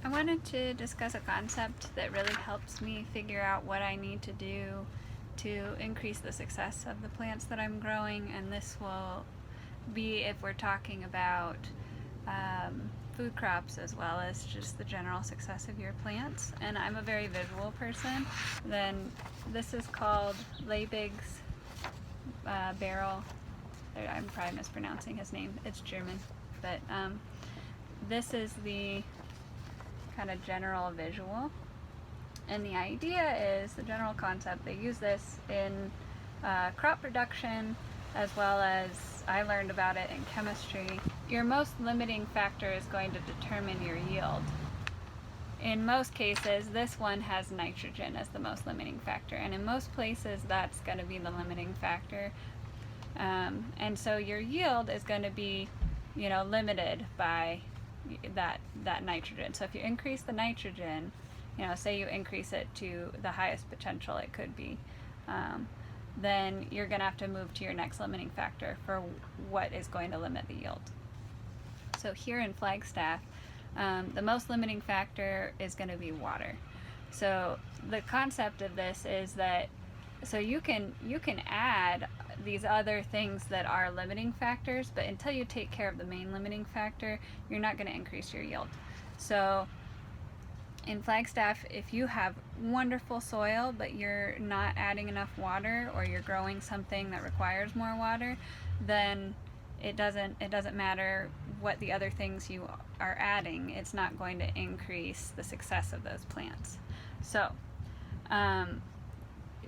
I wanted to discuss a concept that really helps me figure out what I need to do to increase the success of the plants that I'm growing, and this will be if we're talking about food crops as well as just the general success of your plants. And I'm a very visual person. Then this is called Liebig's barrel. I'm probably mispronouncing his name. It's German, but this is the kind of general visual. And the idea is, the general concept, they use this in crop production as well as I learned about it in chemistry. Your most limiting factor is going to determine your yield. In most cases, this one has nitrogen as the most limiting factor, and in most places that's going to be the limiting factor. And so your yield is going to be, limited by that nitrogen. So if you increase the nitrogen, say you increase it to the highest potential it could be, then you're going to have to move to your next limiting factor for what is going to limit the yield. So here in Flagstaff, the most limiting factor is going to be water. So the concept of this is that you can add these other things that are limiting factors, but until you take care of the main limiting factor, you're not going to increase your yield. So in Flagstaff, if you have wonderful soil but you're not adding enough water, or you're growing something that requires more water, then it doesn't matter what the other things you are adding. It's not going to increase the success of those plants. So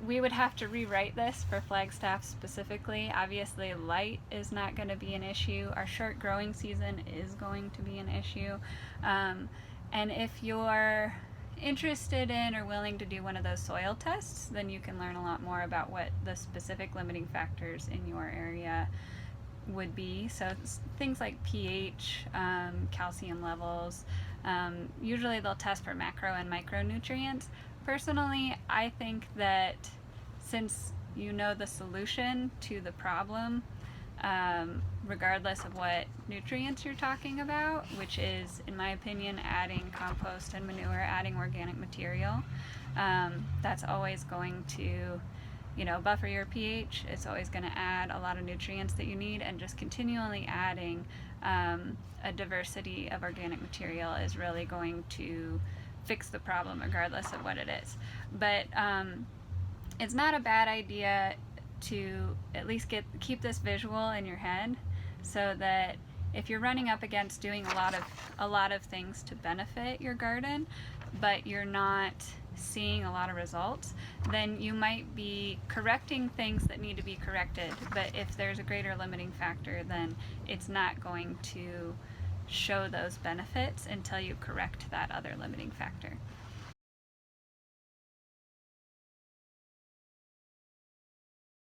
we would have to rewrite this for Flagstaff specifically. Obviously, light is not going to be an issue. Our short growing season is going to be an issue. And if you're interested in or willing to do one of those soil tests, then you can learn a lot more about what the specific limiting factors in your area would be. So things like pH, calcium levels. Usually they'll test for macro and micronutrients. Personally, I think that since you know the solution to the problem, regardless of what nutrients you're talking about, which is, in my opinion, adding compost and manure, adding organic material, that's always going to, buffer your pH. It's always going to add a lot of nutrients that you need, and just continually adding a diversity of organic material is really going to fix the problem regardless of what it is. But it's not a bad idea to at least keep this visual in your head, so that if you're running up against doing a lot of things to benefit your garden, but you're not seeing a lot of results, then you might be correcting things that need to be corrected. But if there's a greater limiting factor, then it's not going to show those benefits until you correct that other limiting factor.